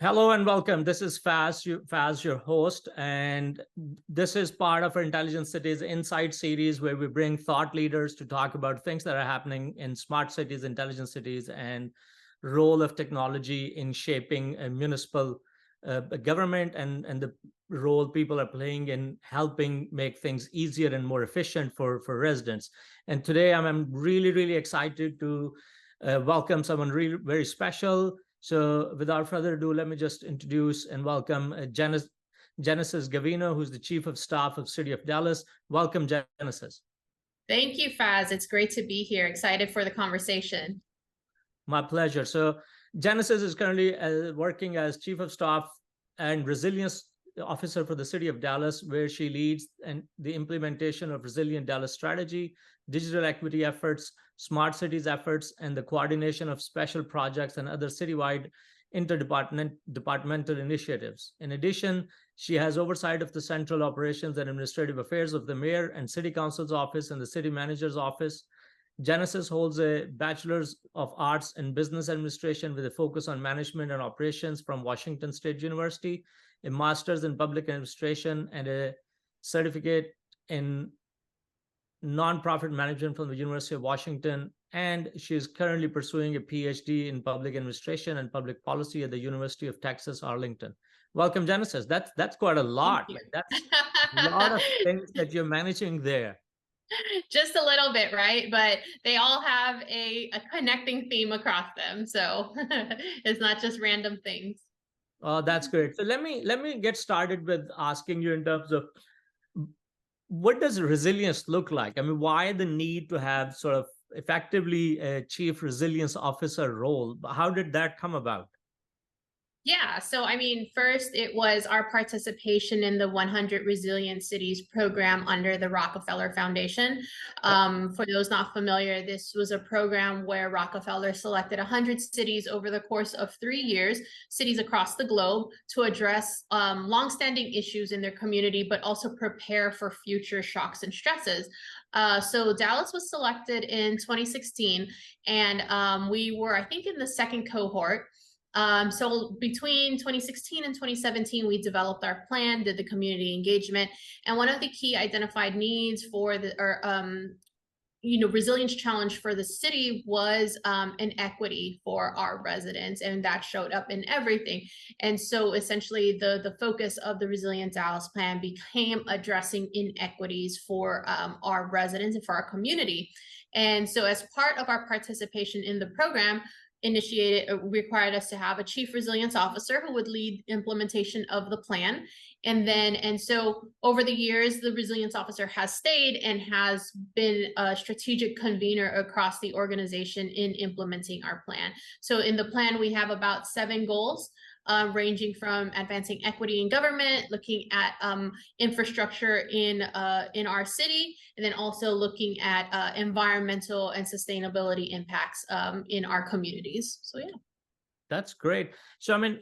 Hello and welcome. This is Faz, your host, and this is part of our Intelligent Cities Insight series where we bring thought leaders to talk about things that are happening in smart cities, intelligent cities, and role of technology in shaping a municipal government and the role people are playing in helping make things easier and more efficient for residents. And today I'm really excited to welcome someone really very special. So without further ado, let me just introduce and welcome Genesis Gavino, who's the Chief of Staff of City of Dallas. Welcome, Genesis. Thank you, Faz. It's great to be here. Excited for the conversation. My pleasure. So Genesis is currently working as Chief of Staff and Resilience Officer for the City of Dallas, where she leads the implementation of Resilient Dallas strategy, digital equity efforts, smart cities efforts, and the coordination of special projects and other citywide interdepartmental initiatives. In addition, she has oversight of the central operations and administrative affairs of the mayor and city council's office and the city manager's office. Genesis holds a Bachelor's of Arts in Business Administration with a focus on management and operations from Washington State University, a Master's in Public Administration, and a certificate in nonprofit management from the University of Washington. And she is currently pursuing a PhD in public administration and public policy at the University of Texas, Arlington. Welcome, Genesis. That's quite a lot. Like, that's a lot of things that you're managing there. Just a little bit, right? But they all have a connecting theme across them. So it's not just random things. Oh, that's great. So let me get started with asking you in terms of what does resilience look like? I mean, why the need to have sort of effectively a chief resilience officer role? How did that come about? Yeah, so I mean, first it was our participation in the 100 Resilient Cities program under the Rockefeller Foundation. For those not familiar, this was a program where Rockefeller selected 100 cities over the course of 3 years, cities across the globe, to address longstanding issues in their community, but also prepare for future shocks and stresses. So Dallas was selected in 2016, and we were, I think, in the second cohort. So between 2016 and 2017, we developed our plan, did the community engagement, and one of the key identified needs for the resilience challenge for the city was an equity for our residents, and that showed up in everything. And so essentially the focus of the Resilient Dallas plan became addressing inequities for our residents and for our community. And so as part of our participation in the program, required us to have a chief resilience officer who would lead implementation of the plan. And so over the years, the resilience officer has stayed and has been a strategic convener across the organization in implementing our plan. So in the plan, we have about 7 goals. Ranging from advancing equity in government, looking at infrastructure in our city, and then also looking at environmental and sustainability impacts in our communities. So yeah. That's great. So, I mean,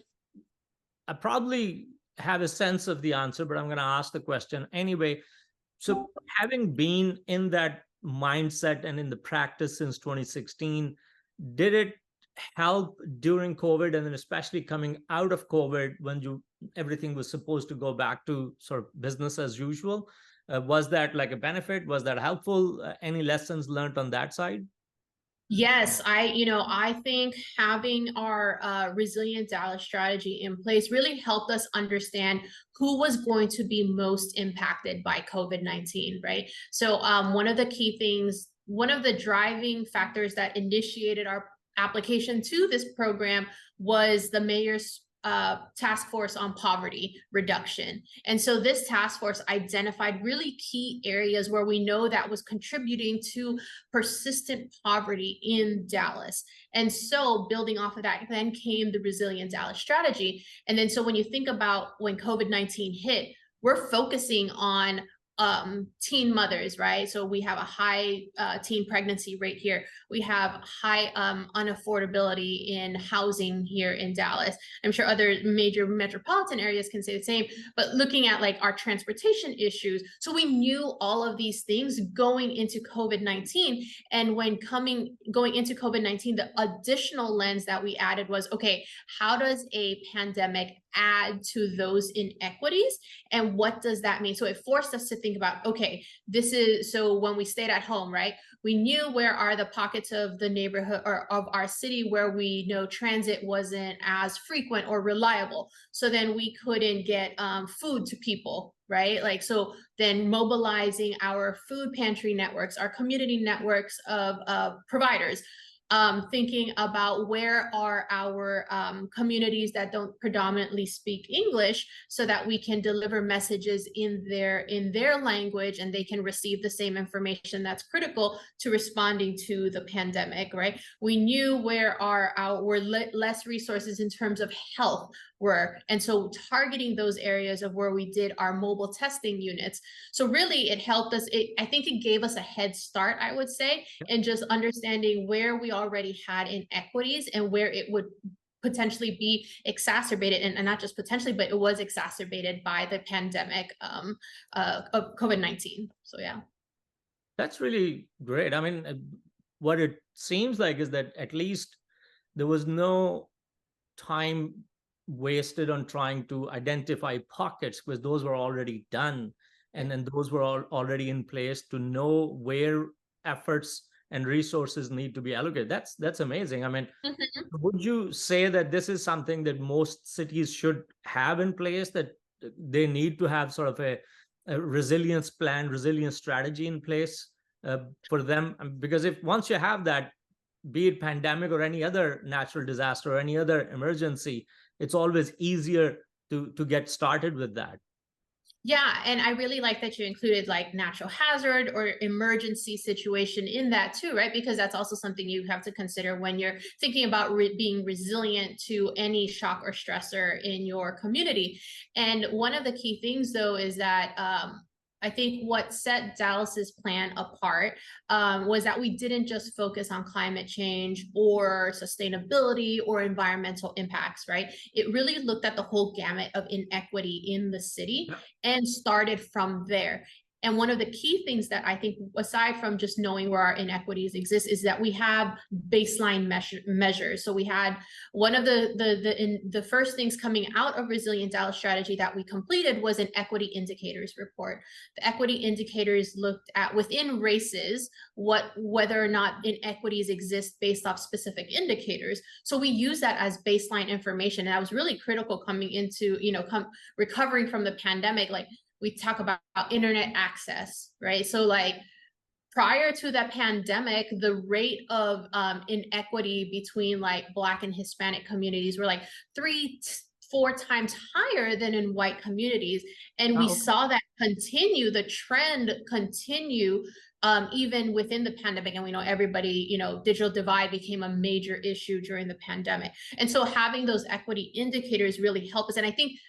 I probably have a sense of the answer, but I'm going to ask the question anyway. So, having been in that mindset and in the practice since 2016, did it help during COVID, and then especially coming out of COVID when everything was supposed to go back to sort of business as usual? Was that like a benefit? Was that helpful? Any lessons learned on that side? Yes, I think having our Resilient Dallas strategy in place really helped us understand who was going to be most impacted by COVID-19, right? So one of the key things, one of the driving factors that initiated our application to this program was the mayor's task force on poverty reduction. And so this task force identified really key areas where we know that was contributing to persistent poverty in Dallas. And so building off of that then came the Resilient Dallas strategy. And then so when you think about when COVID-19 hit, we're focusing on teen mothers, right? So we have a high teen pregnancy rate here. We have high unaffordability in housing here in Dallas. I'm sure other major metropolitan areas can say the same, but looking at like our transportation issues. So we knew all of these things going into COVID-19. And when going into COVID-19, the additional lens that we added was, okay, how does a pandemic add to those inequities? And what does that mean? So it forced us to think about, okay, so when we stayed at home, right, we knew where are the pockets of the neighborhood or of our city where we know transit wasn't as frequent or reliable. So then we couldn't get food to people, right? Like, so then mobilizing our food pantry networks, our community networks of providers, thinking about where are our communities that don't predominantly speak English, so that we can deliver messages in their language and they can receive the same information that's critical to responding to the pandemic, right? We knew where were less resources in terms of health were, and so targeting those areas of where we did our mobile testing units. So really it helped us. I think it gave us a head start, I would say, in just understanding where we already had inequities and where it would potentially be exacerbated, and not just potentially, but it was exacerbated by the pandemic of COVID-19. So yeah. That's really great. I mean, what it seems like is that at least there was no time wasted on trying to identify pockets, because those were already done. And then those were already in place to know where efforts and resources need to be allocated. That's amazing. I mean, would you say that this is something that most cities should have in place, that they need to have sort of a resilience plan, resilience strategy in place for them? Because if once you have that, be it pandemic or any other natural disaster or any other emergency, it's always easier to get started with that. Yeah, and I really like that you included like natural hazard or emergency situation in that too, right? Because that's also something you have to consider when you're thinking about being resilient to any shock or stressor in your community. And one of the key things though is that I think what set Dallas's plan apart was that we didn't just focus on climate change or sustainability or environmental impacts, right? It really looked at the whole gamut of inequity in the city and started from there. And one of the key things that I think, aside from just knowing where our inequities exist, is that we have baseline measures. So we had one of the first things coming out of Resilient Dallas strategy that we completed was an equity indicators report. The equity indicators looked at within races whether or not inequities exist based off specific indicators. So we use that as baseline information. And that was really critical coming into, recovering from the pandemic. Like, we talk about internet access, right? So like prior to the pandemic, the rate of inequity between like Black and Hispanic communities were like 3-4 times higher than in white communities. And we saw that the trend continue even within the pandemic. And we know everybody, digital divide became a major issue during the pandemic. And so having those equity indicators really help us. And I think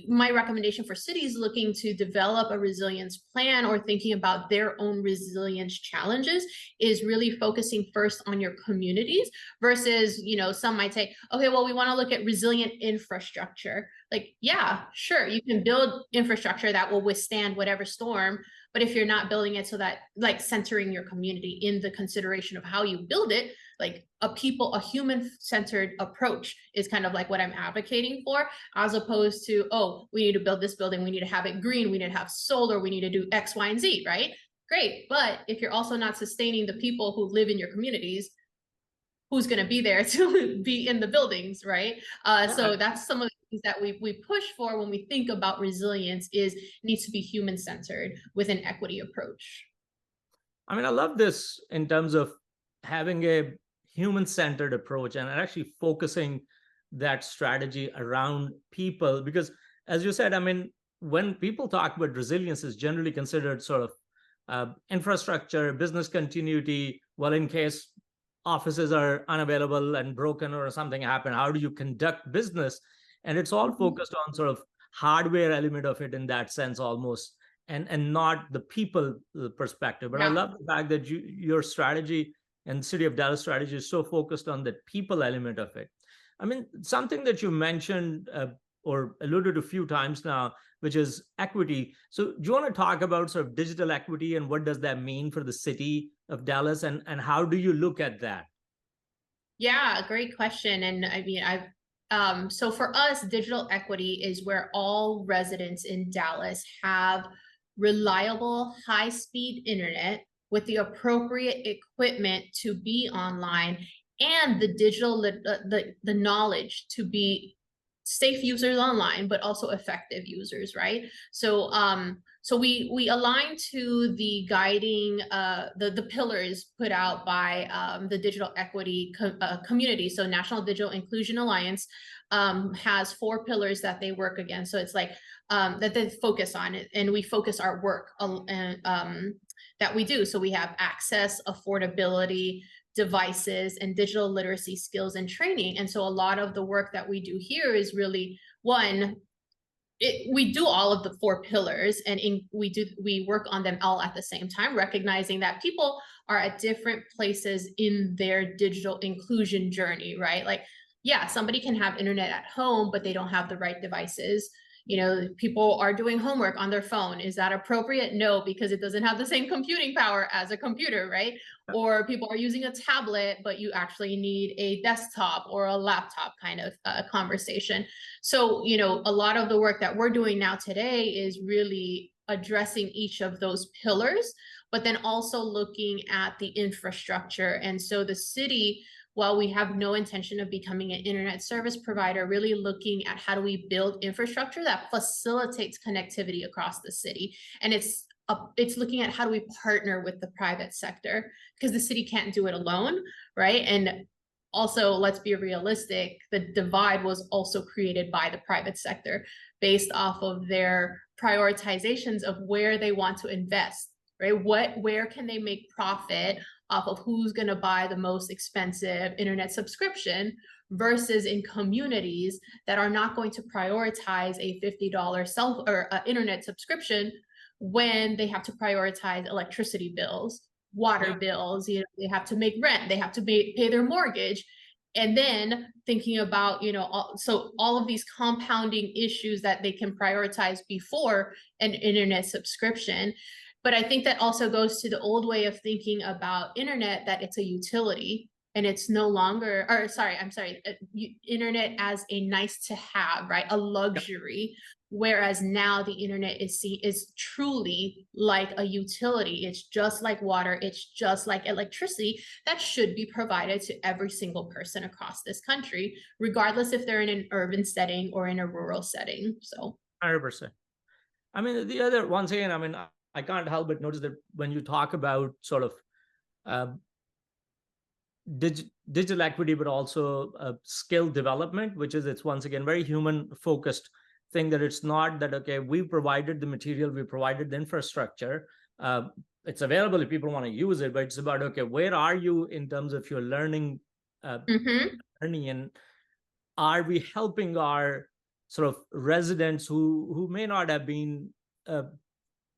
my recommendation for cities looking to develop a resilience plan or thinking about their own resilience challenges is really focusing first on your communities versus, some might say, okay, well, we want to look at resilient infrastructure. Like, yeah, sure, you can build infrastructure that will withstand whatever storm, but if you're not building it so that, like, centering your community in the consideration of how you build it, like a human-centered approach is kind of like what I'm advocating for, as opposed to, oh, we need to build this building, we need to have it green, we need to have solar, we need to do X, Y, and Z, right? Great, but if you're also not sustaining the people who live in your communities, who's going to be there to be in the buildings, right? So that's some of the things that we push for when we think about resilience, is needs to be human-centered with an equity approach. I mean, I love this in terms of having a human-centered approach and actually focusing that strategy around people. Because as you said, I mean, when people talk about resilience, is generally considered sort of infrastructure, business continuity. Well, in case offices are unavailable and broken or something happened, how do you conduct business? And it's all focused on sort of hardware element of it in that sense almost. and not the people perspective. But I Yeah. love the fact that your strategy and City of Dallas strategy is so focused on the people element of it. I mean, something that you mentioned or alluded to a few times now, which is equity. So do you want to talk about sort of digital equity and what does that mean for the city of Dallas, and how do you look at that? Yeah, great question. And I mean, so for us, digital equity is where all residents in Dallas have reliable, high-speed internet with the appropriate equipment to be online and the the knowledge to be safe users online, but also effective users, right? So we align to the guiding the pillars put out by the digital equity community. So National Digital Inclusion Alliance has 4 pillars that they work against. So it's like that they focus on it, and we focus our work that we do. So we have access, affordability, devices, and digital literacy skills and training. And so a lot of the work that we do here is really one, we do all of the 4 pillars, and we work on them all at the same time, recognizing that people are at different places in their digital inclusion journey, right? Like, yeah, somebody can have internet at home, but they don't have the right devices. You know, people are doing homework on their phone. Is that appropriate? No, because it doesn't have the same computing power as a computer, right? Or people are using a tablet, but you actually need a desktop or a laptop kind of conversation. So, you know, a lot of the work that we're doing now today is really addressing each of those pillars, but then also looking at the infrastructure. And so the city, while we have no intention of becoming an internet service provider, really looking at how do we build infrastructure that facilitates connectivity across the city. And it's looking at how do we partner with the private sector, because the city can't do it alone, right? And also, let's be realistic, the divide was also created by the private sector based off of their prioritizations of where they want to invest, right? Where can they make profit off of who's going to buy the most expensive internet subscription, versus in communities that are not going to prioritize a $50 internet subscription when they have to prioritize electricity bills, water bills, you know, they have to make rent, they have to pay their mortgage. And then thinking about, you know, so all of these compounding issues that they can prioritize before an internet subscription. But I think that also goes to the old way of thinking about internet, that it's a utility and it's no longer, or sorry, I'm sorry, internet as a nice to have, right? A luxury. Whereas now the internet is truly like a utility. It's just like water. It's just like electricity that should be provided to every single person across this country, regardless if they're in an urban setting or in a rural setting. So 100%. I mean, the other, once again, I mean, I can't help but notice that when you talk about sort of digital equity, but also skill development, which is, it's once again very human focused thing, that it's not that, okay, we provided the material, we provided the infrastructure, it's available if people want to use it, but it's about, okay, where are you in terms of your learning, and are we helping our sort of residents who may not have been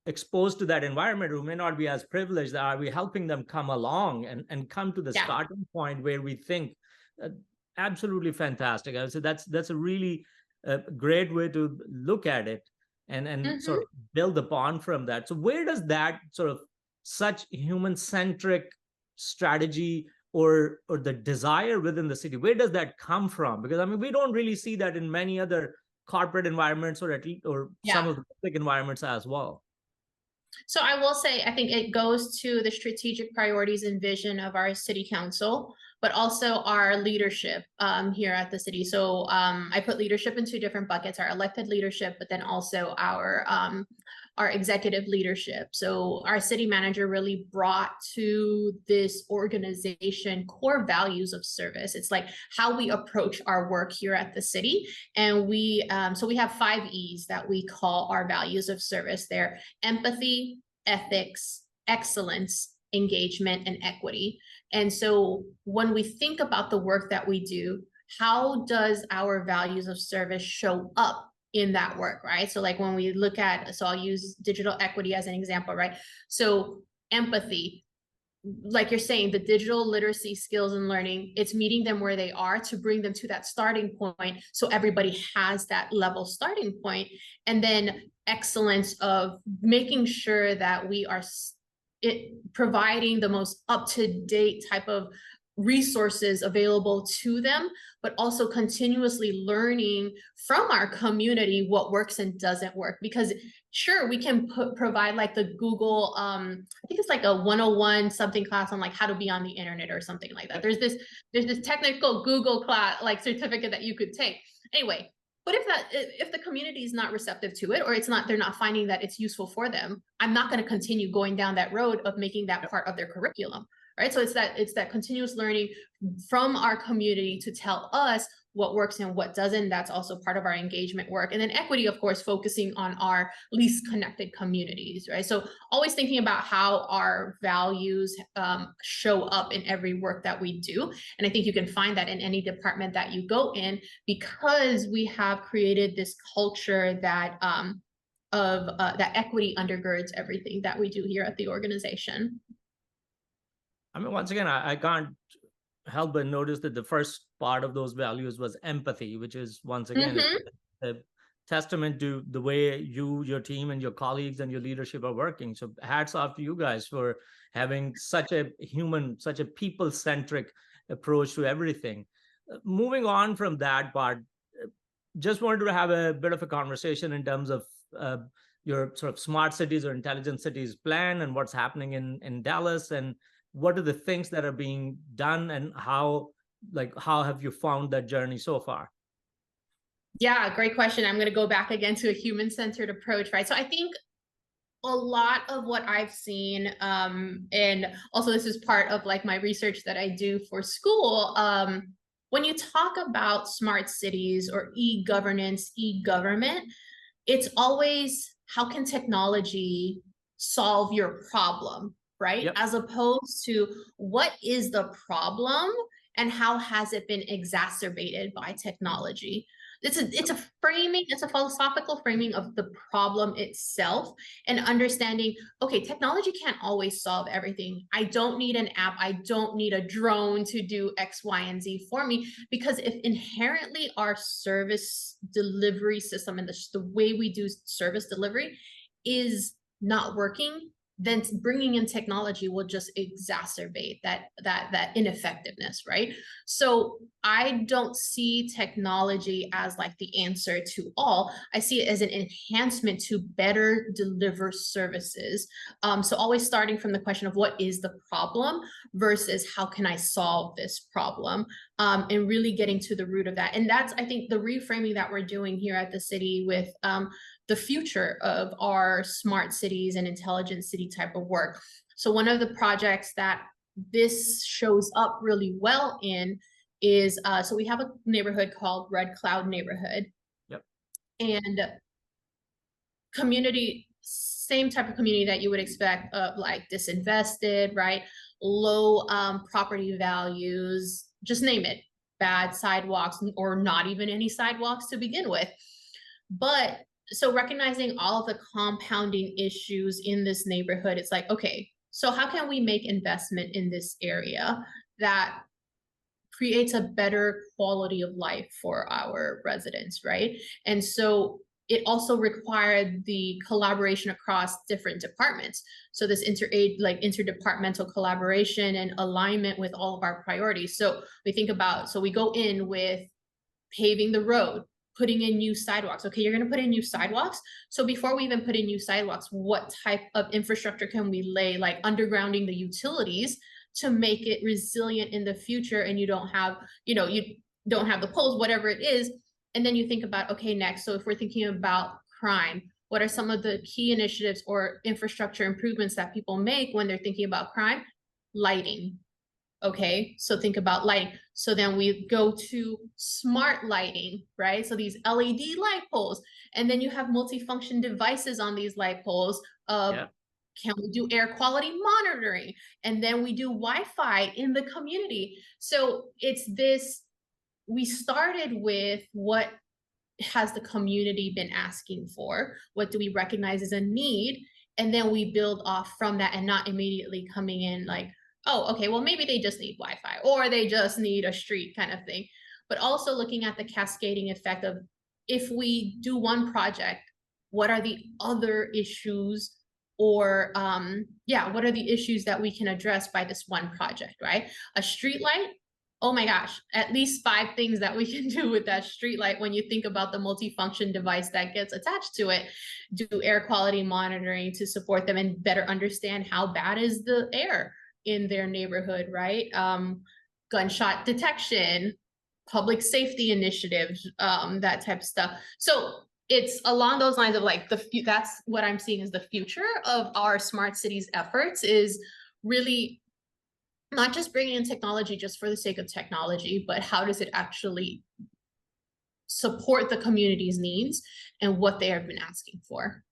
exposed to that environment, who may not be as privileged, are we helping them come along and come to the starting point where we think absolutely fantastic. I would say that's a really great way to look at it, and sort of build upon from that. So where does that sort of such human-centric strategy or the desire within the city, where does that come from? Because I mean, we don't really see that in many other corporate environments, or at least, or some of the public environments as well. So I will say, I think it goes to the strategic priorities and vision of our city council, but also our leadership here at the city. So I put leadership in 2 different buckets: our elected leadership, but then also our executive leadership. So our city manager really brought to this organization core values of service. It's like how we approach our work here at the city. And so we have 5 E's that we call our values of service. They're empathy, ethics, excellence, engagement, and equity. And so when we think about the work that we do, how does our values of service show up in that work, right? So like when we look at, so I'll use digital equity as an example, right? So empathy, like you're saying, the digital literacy skills and learning, it's meeting them where they are to bring them to that starting point. So everybody has that level starting point. And then excellence of making sure that we are providing the most up-to-date type of resources available to them, but also continuously learning from our community what works and doesn't work. Because sure, we can provide like the Google, I think it's like a 101 something class on like how to be on the internet or something like that. There's this technical Google class, like certificate that you could take. Anyway, but if the community is not receptive to it, or they're not finding that it's useful for them, I'm not going to continue going down that road of making that part of their curriculum. Right. So it's that continuous learning from our community to tell us what works and what doesn't. That's also part of our engagement work. And then equity, of course, focusing on our least connected communities. Right. So always thinking about how our values show up in every work that we do. And I think you can find that in any department that you go in, because we have created this culture that that equity undergirds everything that we do here at the organization. I mean, once again, I can't help but notice that the first part of those values was empathy, which is, once again, a testament to the way you, your team, and your colleagues and your leadership are working. So hats off to you guys for having such a human, such a people-centric approach to everything. Moving on from that part, just wanted to have a bit of a conversation in terms of your sort of smart cities or intelligent cities plan and what's happening in Dallas, and what are the things that are being done, and how have you found that journey so far? Yeah, great question. I'm going to go back again to a human-centered approach, right? So I think a lot of what I've seen, and also this is part of like my research that I do for school, when you talk about smart cities or e-governance, e-government, it's always, how can technology solve your problem? Right? Yep. As opposed to what is the problem and how has it been exacerbated by technology? It's a framing, it's a philosophical framing of the problem itself, and understanding, okay, technology can't always solve everything. I don't need an app. I don't need a drone to do X, Y, and Z for me, because if inherently our service delivery system and the way we do service delivery is not working, then bringing in technology will just exacerbate that ineffectiveness, right? So I don't see technology as like the answer to all. I see it as an enhancement to better deliver services. So always starting from the question of what is the problem versus how can I solve this problem, and really getting to the root of that. And that's, I think, the reframing that we're doing here at the city with the future of our smart cities and intelligent city type of work. So one of the projects that this shows up really well in is, so we have a neighborhood called Red Cloud neighborhood. Yep. And community, same type of community that you would expect, of like disinvested, right? Low property values, just name it, bad sidewalks, or not even any sidewalks to begin with. But so recognizing all of the compounding issues in this neighborhood, it's like, okay, so how can we make investment in this area that creates a better quality of life for our residents, right? And so it also required the collaboration across different departments. So this interdepartmental collaboration and alignment with all of our priorities. So we think about, so we go in with paving the road, putting in new sidewalks. Okay, you're going to put in new sidewalks. So before we even put in new sidewalks, what type of infrastructure can we lay, like undergrounding the utilities to make it resilient in the future? And you don't have, you don't have the poles, whatever it is. And then you think about, okay, next, so if we're thinking about crime, what are some of the key initiatives or infrastructure improvements that people make when they're thinking about crime? Lighting. Okay, so think about lighting. So then we go to smart lighting, right? So these LED light poles, and then you have multifunction devices on these light poles. Can we do air quality monitoring? And then we do Wi-Fi in the community. So it's this, we started with what has the community been asking for? What do we recognize as a need? And then we build off from that, and not immediately coming in like, oh, okay, well, maybe they just need Wi-Fi, or they just need a street kind of thing. But also looking at the cascading effect of, if we do one project, what are the other issues, or what are the issues that we can address by this one project, right? A street light, oh my gosh, at least 5 things that we can do with that street light when you think about the multifunction device that gets attached to it. Do air quality monitoring to support them and better understand how bad is the air in their neighborhood, right? Gunshot detection, public safety initiatives, that type of stuff. So it's along those lines of like that's what I'm seeing as the future of our smart cities efforts, is really not just bringing in technology just for the sake of technology, but how does it actually support the community's needs and what they have been asking for.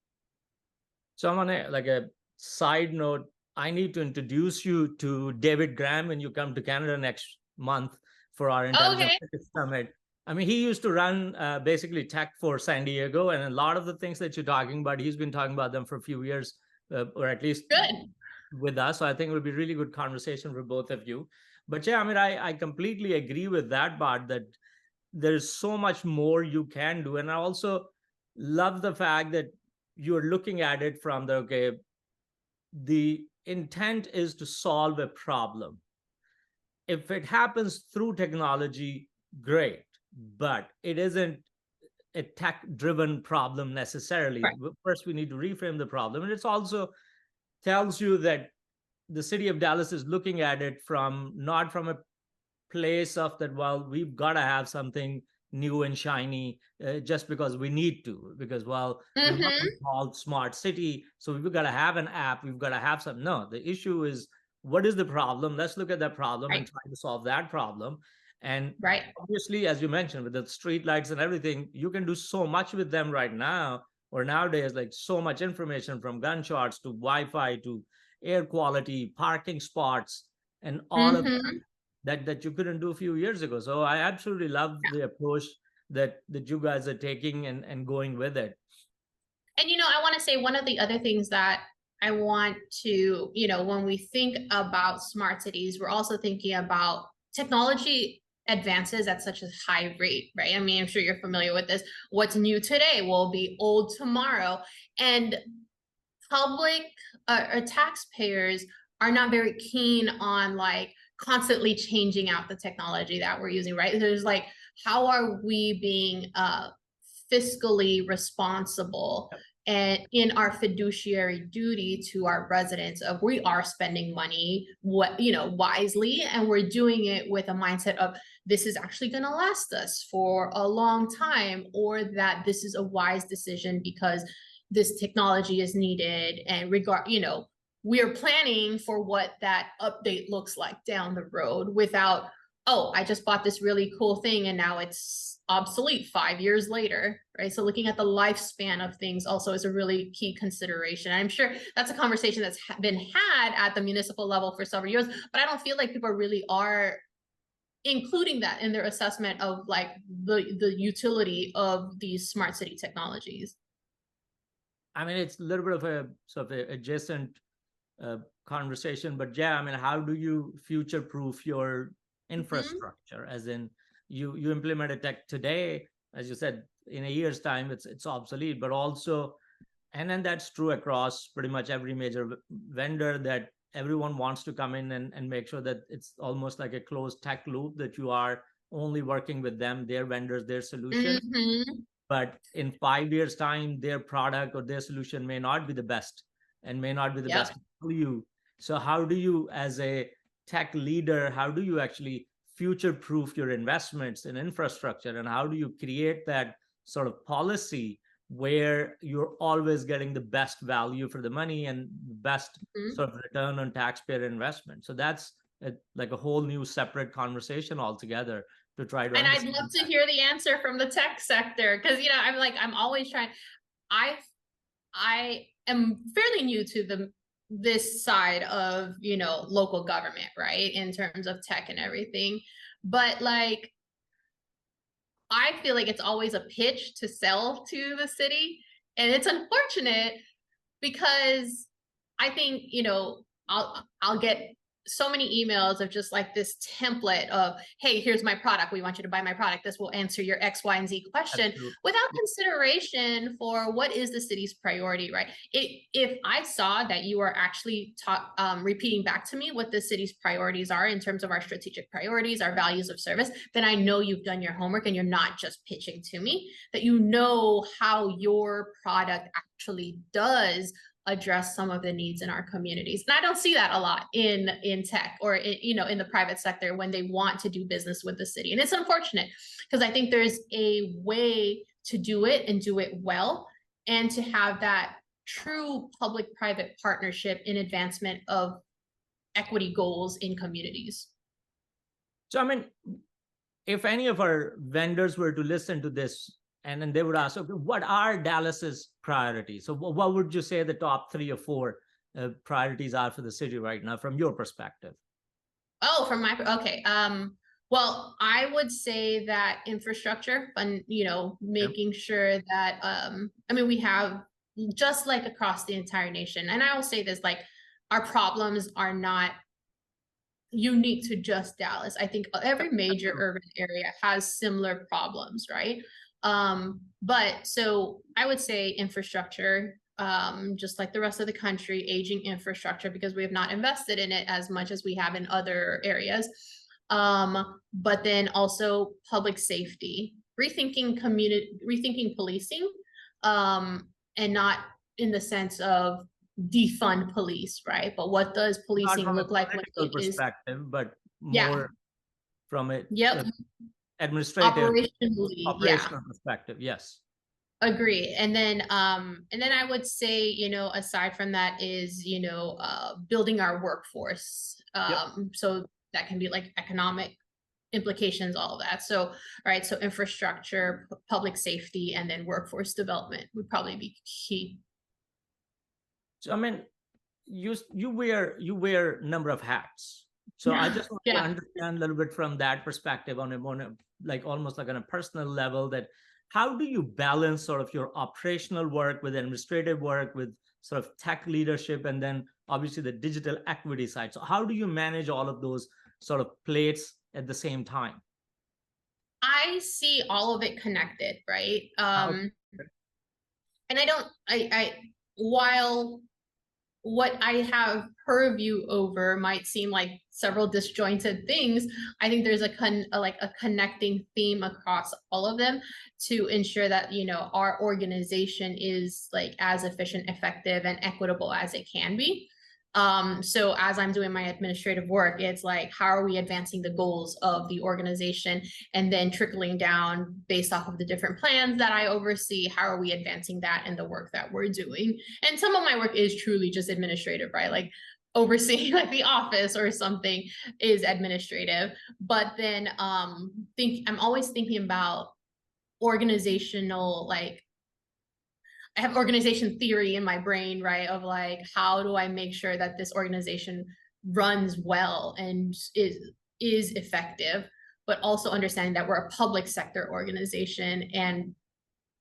So I'm on a side note, I need to introduce you to David Graham when you come to Canada next month for our Intelligence Summit. I mean, he used to run basically tech for San Diego, and a lot of the things that you're talking about, he's been talking about them for a few years, or at least with us. So I think it would be really good conversation for both of you. But yeah, I mean, I completely agree with that part, that there's so much more you can do. And I also love the fact that you're looking at it from the intent is to solve a problem. If it happens through technology, great, but it isn't a tech-driven problem necessarily. Right. First, we need to reframe the problem. And it's also tells you that the city of Dallas is looking at it not from a place of that, well, we've got to have something new and shiny just because we need to, because, well, we want to be called smart city, so we've got to have an app, we've got to have some. No, the issue is, what is the problem? Let's look at that problem and try to solve that problem. And obviously, as you mentioned, with the street lights and everything, you can do so much with them right now, or nowadays, like so much information from gunshots to Wi-Fi to air quality, parking spots, and all of that you couldn't do a few years ago. So I absolutely love the approach that you guys are taking and going with it. And, I want to say one of the other things that I want to, when we think about smart cities, we're also thinking about technology advances at such a high rate, right? I mean, I'm sure you're familiar with this. What's new today will be old tomorrow. And public or taxpayers are not very keen on constantly changing out the technology that we're using, right? There's how are we being fiscally responsible and in our fiduciary duty to our residents of, we are spending money wisely, and we're doing it with a mindset of, this is actually going to last us for a long time, or that this is a wise decision because this technology is needed, and we are planning for what that update looks like down the road, without, oh, I just bought this really cool thing and now it's obsolete 5 years later, right? So looking at the lifespan of things also is a really key consideration. I'm sure that's a conversation that's been had at the municipal level for several years, but I don't feel like people really are including that in their assessment of the utility of these smart city technologies. I mean, it's a little bit of a sort of adjacent conversation, but yeah, I mean, how do you future-proof your infrastructure? As in, you implement a tech today, as you said, in a year's time, it's obsolete, but also, and then that's true across pretty much every major vendor, that everyone wants to come in and make sure that it's almost like a closed tech loop, that you are only working with them, their vendors, their solutions. But in 5 years' time, their product or their solution may not be the best, and may not be the best for you. So how do you, as a tech leader, how do you actually future-proof your investments in infrastructure? And how do you create that sort of policy where you're always getting the best value for the money and best sort of return on taxpayer investment? So that's a whole new separate conversation altogether to try to. And I'd love to hear the answer from the tech sector, because I'm always trying. I am fairly new to this side of local government, right, in terms of tech and everything, but I feel like it's always a pitch to sell to the city. And it's unfortunate because I think, you know, I'll get so many emails of just like this template of, hey, here's my product. We want you to buy my product. This will answer your X, Y, and Z question Absolutely. without consideration for what is the city's priority, right? If I saw that you are actually repeating back to me what the city's priorities are in terms of our strategic priorities, our values of service, then I know you've done your homework and you're not just pitching to me, that you know how your product actually does address some of the needs in our communities. And I don't see that a lot in tech or in the private sector when they want to do business with the city. And it's unfortunate because I think there's a way to do it and do it well, and to have that true public-private partnership in advancement of equity goals in communities. So, I mean, if any of our vendors were to listen to this, and then they would ask, okay, what are Dallas's priorities? So what would you say the top 3 or 4 priorities are for the city right now, from your perspective? Oh, from my, okay. Well, I would say that infrastructure and, making sure that, I mean, we have, just like across the entire nation, and I will say this, like, our problems are not unique to just Dallas. I think every major urban area has similar problems, right? But so I would say infrastructure, just like the rest of the country, aging infrastructure, because we have not invested in it as much as we have in other areas. But then also public safety, rethinking policing, and not in the sense of defund police, right? But what does Not policing from a look like when political it is, perspective, but yeah, more from a yep, administrative, operationally, yeah. operational perspective. Yes. Agree. And then I would say, aside from that is, building our workforce. Yep. So that can be like economic implications, all of that. So, right. So infrastructure, public safety, and then workforce development would probably be key. So, I mean, you wear a number of hats. So I just want to understand a little bit from that perspective on a like almost like on a personal level, that how do you balance sort of your operational work with administrative work, with sort of tech leadership, and then obviously the digital equity side? So how do you manage all of those sort of plates at the same time? I see all of it connected, right? Okay. And while what I have purview over might seem like several disjointed things, I think there's a connecting theme across all of them to ensure that, our organization is like as efficient, effective, and equitable as it can be. So as I'm doing my administrative work, it's like, how are we advancing the goals of the organization, and then trickling down based off of the different plans that I oversee, how are we advancing that in the work that we're doing? And some of my work is truly just administrative, right? Like overseeing like the office or something is administrative. But then I'm always thinking about organizational, like, I have organization theory in my brain, right? Of like, how do I make sure that this organization runs well and is effective, but also understanding that we're a public sector organization, and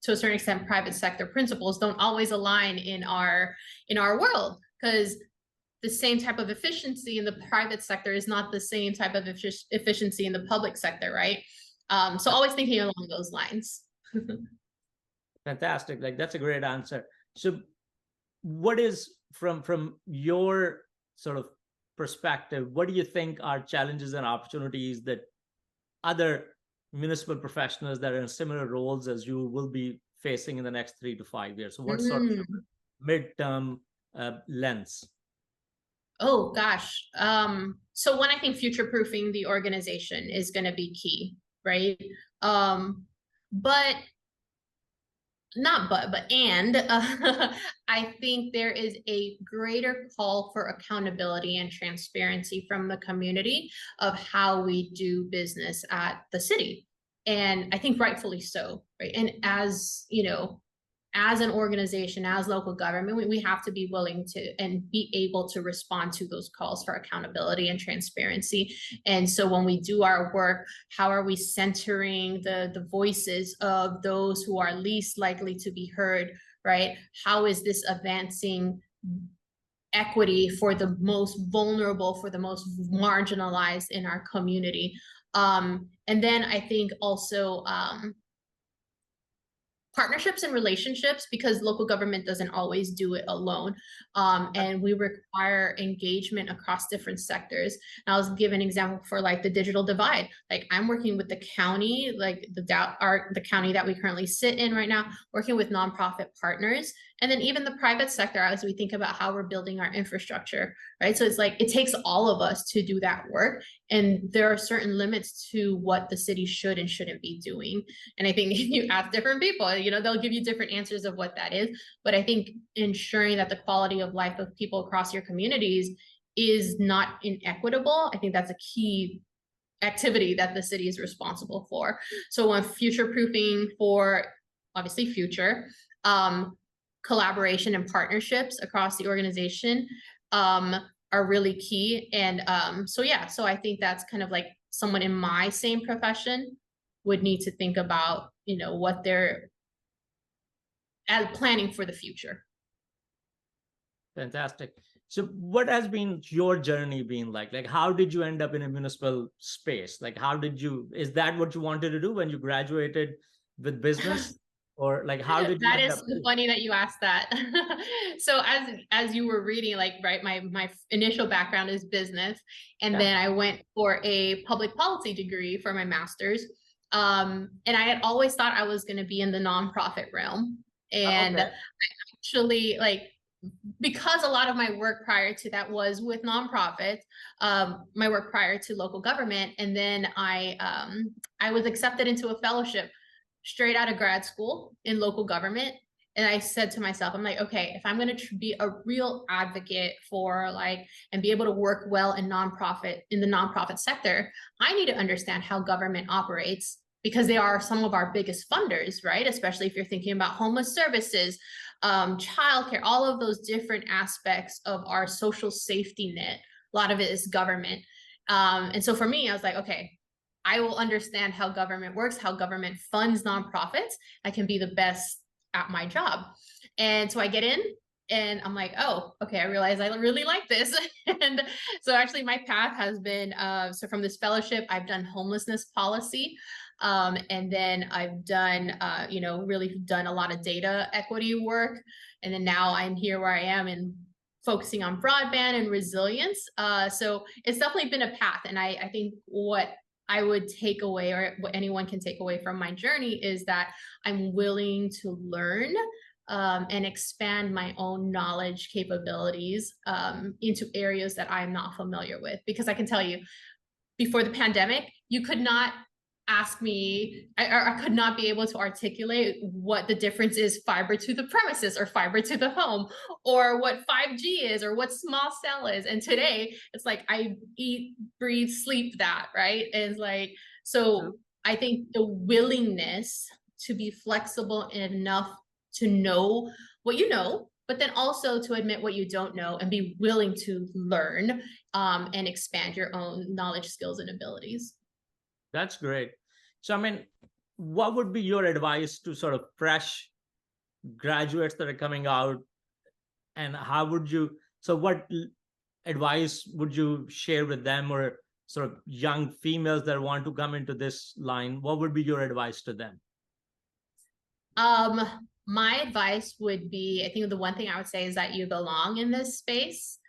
to a certain extent, private sector principles don't always align in our world, because the same type of efficiency in the private sector is not the same type of efficiency in the public sector, right? So always thinking along those lines. Fantastic. Like, that's a great answer. So what is, from your sort of perspective, what do you think are challenges and opportunities that other municipal professionals that are in similar roles as you will be facing in the next 3 to 5 years? So what sort of midterm lens? Oh gosh. So when I think future-proofing the organization is going to be key, right? But I think there is a greater call for accountability and transparency from the community of how we do business at the city. And I think rightfully so, right? And as as an organization, as local government, we have to be willing to and be able to respond to those calls for accountability and transparency. And so when we do our work, how are we centering the voices of those who are least likely to be heard, right? How is this advancing equity for the most vulnerable, for the most marginalized in our community? And then I think also partnerships and relationships, because local government doesn't always do it alone. And we require engagement across different sectors. And I'll give an example for like the digital divide. Like I'm working with the county, like the county that we currently sit in right now, working with nonprofit partners, and then even the private sector as we think about how we're building our infrastructure, right? So it's like, it takes all of us to do that work. And there are certain limits to what the city should and shouldn't be doing. And I think if you ask different people, they'll give you different answers of what that is. But I think ensuring that the quality of life of people across your communities is not inequitable, I think that's a key activity that the city is responsible for. So when future proofing for obviously future, collaboration and partnerships across the organization are really key. And so I think that's kind of like someone in my same profession would need to think about, what they're planning for the future. Fantastic. So what has been your journey been like? Like, how did you end up in a municipal space? Like, is that what you wanted to do when you graduated with business? Or like, how did you that end is up? funny that you asked that. So as you were reading, like, right, my initial background is business, and then I went for a public policy degree for my master's. And I had always thought I was going to be in the nonprofit realm. And I actually, like, because a lot of my work prior to that was with nonprofits, my work prior to local government, and then I was accepted into a fellowship straight out of grad school in local government. And I said to myself, I'm like, okay, if I'm going to be a real advocate for and be able to work well in the nonprofit sector, I need to understand how government operates, because they are some of our biggest funders, right? Especially if you're thinking about homeless services, childcare, all of those different aspects of our social safety net. A lot of it is government. And so for me, I was like, okay, I will understand how government works, how government funds nonprofits. I can be the best at my job. And so I get in and I'm like, oh, okay, I realize I really like this. And so actually my path has been, so from this fellowship, I've done homelessness policy. And then I've done, really done a lot of data equity work. And then now I'm here where I am and focusing on broadband and resilience. So it's definitely been a path. And I think what I would take away, or what anyone can take away from my journey, is that I'm willing to learn and expand my own knowledge capabilities into areas that I'm not familiar with. Because I can tell you, before the pandemic, you could not ask me, I could not be able to articulate what the difference is fiber to the premises or fiber to the home, or what 5G is, or what small cell is. And today it's like I eat, breathe, sleep that, right? And it's like, so I think the willingness to be flexible enough to know what you know, but then also to admit what you don't know and be willing to learn and expand your own knowledge, skills, and abilities. That's great. So, I mean, what would be your advice to sort of fresh graduates that are coming out? And what advice would you share with them, or sort of young females that want to come into this line? What would be your advice to them? My advice would be, I think the one thing I would say is that you belong in this space.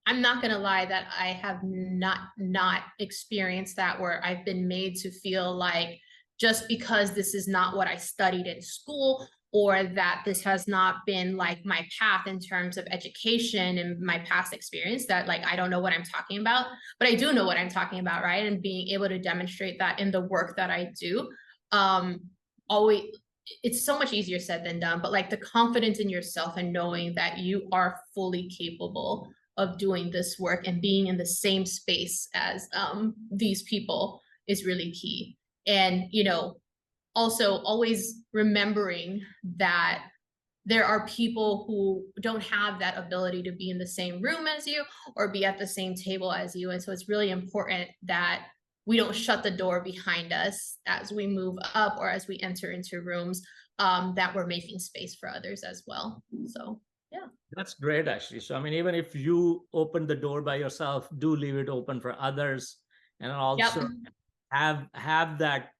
I'm not going to lie that I have not experienced that, where I've been made to feel like just because this is not what I studied in school, or that this has not been like my path in terms of education and my past experience, that like I don't know what I'm talking about. But I do know what I'm talking about, right? And being able to demonstrate that in the work that I do, always, it's so much easier said than done, but like the confidence in yourself and knowing that you are fully capable of doing this work and being in the same space as these people is really key. And, also always remembering that there are people who don't have that ability to be in the same room as you or be at the same table as you. And so it's really important that we don't shut the door behind us as we move up or as we enter into rooms, that we're making space for others as well. So, yeah. That's great, actually. So, I mean, even if you open the door by yourself, do leave it open for others, and also have that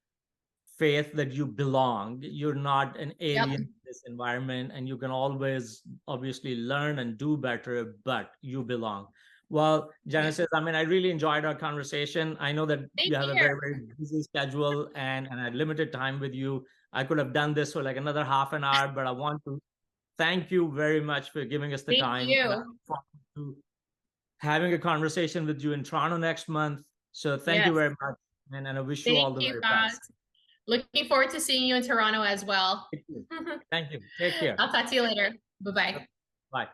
faith that you belong. You're not an alien in this environment, and you can always obviously learn and do better, but you belong. Well, Genesis, I mean, I really enjoyed our conversation. I know that you have a very, very busy schedule and I had limited time with you. I could have done this for like another half an hour, but I want to thank you very much for giving us the time. Thank And I you. look forward to having a conversation with you in Toronto next month. So thank you very much. And I wish you all the very best. Looking forward to seeing you in Toronto as well. Thank you. Take care. I'll talk to you later. Bye-bye. Bye.